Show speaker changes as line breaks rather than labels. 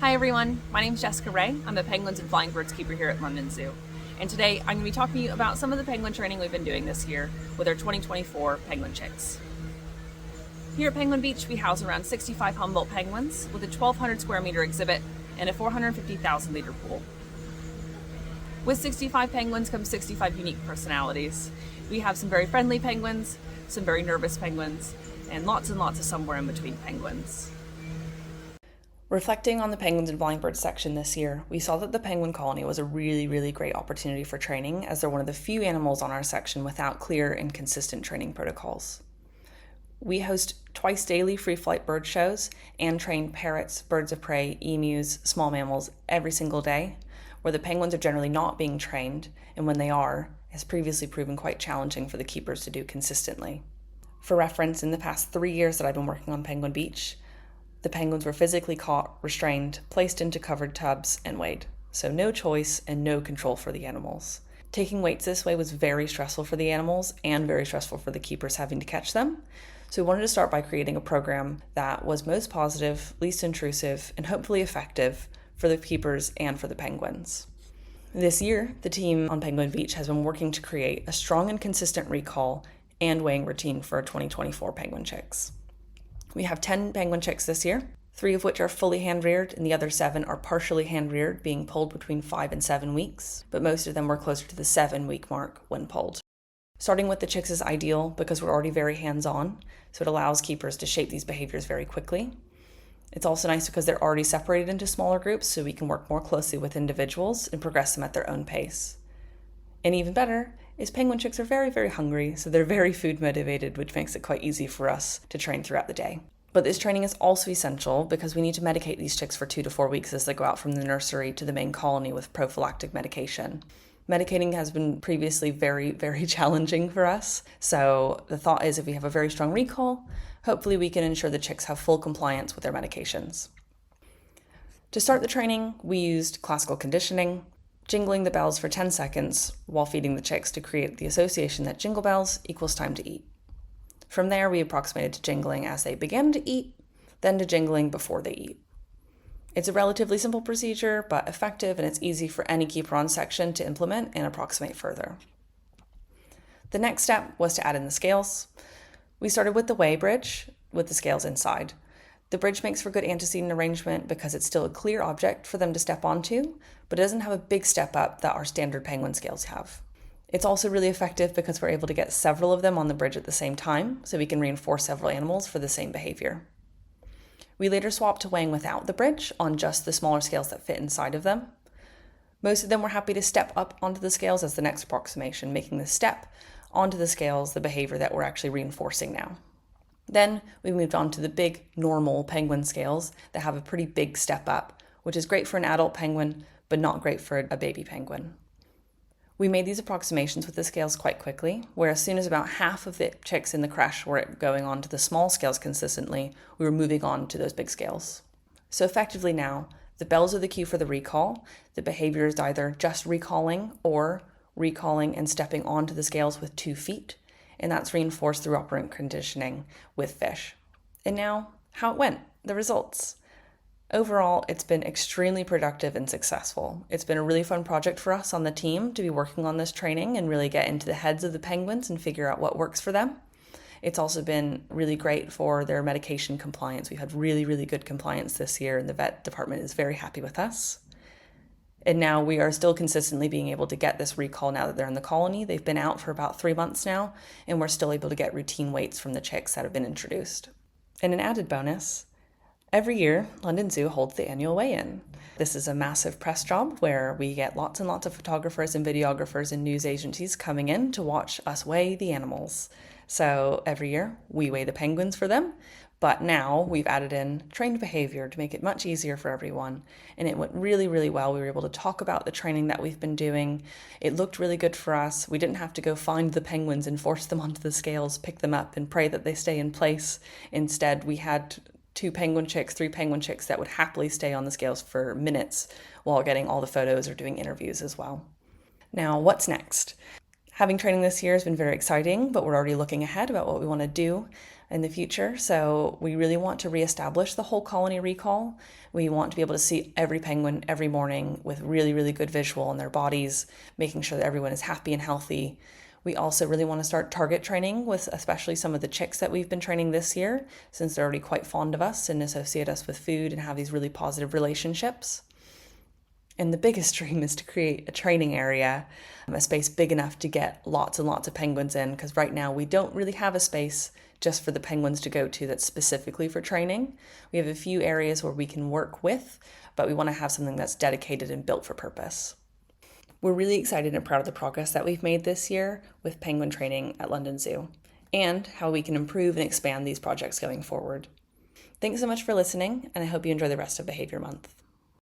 Hi everyone, my name is Jessica Ray. I'm a penguins and flying birds keeper here at London Zoo. And today I'm going to be talking to you about some of the penguin training we've been doing this year with our 2024 penguin chicks. Here at Penguin Beach, we house around 65 Humboldt penguins with a 1,200 square meter exhibit and a 450,000 liter pool. With 65 penguins comes 65 unique personalities. We have some very friendly penguins, some very nervous penguins, and lots of somewhere in between penguins. Reflecting on the penguins and flying birds section this year, we saw that the penguin colony was a really great opportunity for training, as they're one of the few animals on our section without clear and consistent training protocols. We host twice daily free flight bird shows and train parrots, birds of prey, emus, small mammals every single day, where the penguins are generally not being trained, and when they are, has previously proven quite challenging for the keepers to do consistently. For reference, in the past 3 years that I've been working on Penguin Beach, the penguins were physically caught, restrained, placed into covered tubs, and weighed. So no choice and no control for the animals. Taking weights this way was very stressful for the animals and very stressful for the keepers having to catch them. So we wanted to start by creating a program that was most positive, least intrusive, and hopefully effective for the keepers and for the penguins. This year, the team on Penguin Beach has been working to create a strong and consistent recall and weighing routine for our 2024 penguin chicks. We have 10 penguin chicks this year, 3 of which are fully hand-reared and the other 7 are partially hand-reared, being pulled between 5 and 7 weeks, but most of them were closer to the 7-week mark when pulled. Starting with the chicks is ideal because we're already very hands-on, so it allows keepers to shape these behaviors very quickly. It's also nice because they're already separated into smaller groups, so we can work more closely with individuals and progress them at their own pace. And even better is penguin chicks are very hungry, so they're very food motivated, which makes it quite easy for us to train throughout the day. But this training is also essential because we need to medicate these chicks for 2 to 4 weeks as they go out from the nursery to the main colony with prophylactic medication. Medicating has been previously very challenging for us, so the thought is if we have a very strong recall, hopefully we can ensure the chicks have full compliance with their medications. To start the training, we used classical conditioning, jingling the bells for 10 seconds while feeding the chicks to create the association that jingle bells equals time to eat. From there, we approximated to jingling as they began to eat, then to jingling before they eat. It's a relatively simple procedure, but effective, and it's easy for any keeper on section to implement and approximate further. The next step was to add in the scales. We started with the weigh bridge with the scales inside. The bridge makes for good antecedent arrangement because it's still a clear object for them to step onto, but it doesn't have a big step up that our standard penguin scales have. It's also really effective because we're able to get several of them on the bridge at the same time, so we can reinforce several animals for the same behavior. We later swapped to weighing without the bridge on just the smaller scales that fit inside of them. Most of them were happy to step up onto the scales as the next approximation, making the step onto the scales the behavior that we're actually reinforcing now. Then we moved on to the big normal penguin scales that have a pretty big step up, which is great for an adult penguin, but not great for a baby penguin. We made these approximations with the scales quite quickly, where as soon as about half of the chicks in the creche were going on to the small scales consistently, we were moving on to those big scales. So effectively now, the bells are the cue for the recall. The behavior is either just recalling or recalling and stepping onto the scales with 2 feet, and that's reinforced through operant conditioning with fish. And now, how it went, the results. Overall, it's been extremely productive and successful. It's been a really fun project for us on the team to be working on this training and really get into the heads of the penguins and figure out what works for them. It's also been really great for their medication compliance. We've had really good compliance this year, and the vet department is very happy with us. And now we are still consistently being able to get this recall now that they're in the colony. They've been out for about 3 months now, and we're still able to get routine weights from the chicks that have been introduced. And an added bonus, every year, London Zoo holds the annual weigh-in. This is a massive press job where we get lots and lots of photographers and videographers and news agencies coming in to watch us weigh the animals. So every year, we weigh the penguins for them, but now we've added in trained behavior to make it much easier for everyone. And it went really well. We were able to talk about the training that we've been doing. It looked really good for us. We didn't have to go find the penguins and force them onto the scales, pick them up, and pray that they stay in place. Instead, we had 3 penguin chicks that would happily stay on the scales for minutes while getting all the photos or doing interviews as well. Now, what's next? Having training this year has been very exciting, but we're already looking ahead about what we want to do. in the future. So we really want to reestablish the whole colony recall. We want to be able to see every penguin every morning with really, really good visual on their bodies, making sure that everyone is happy and healthy. We also really want to start target training with especially some of the chicks that we've been training this year, since they're already quite fond of us and associate us with food and have these really positive relationships. And the biggest dream is to create a training area, a space big enough to get lots and lots of penguins in, because right now we don't really have a space just for the penguins to go to that's specifically for training. We have a few areas where we can work with, but we want to have something that's dedicated and built for purpose. We're really excited and proud of the progress that we've made this year with penguin training at London Zoo, and how we can improve and expand these projects going forward. Thanks so much for listening, and I hope you enjoy the rest of Behaviour Month.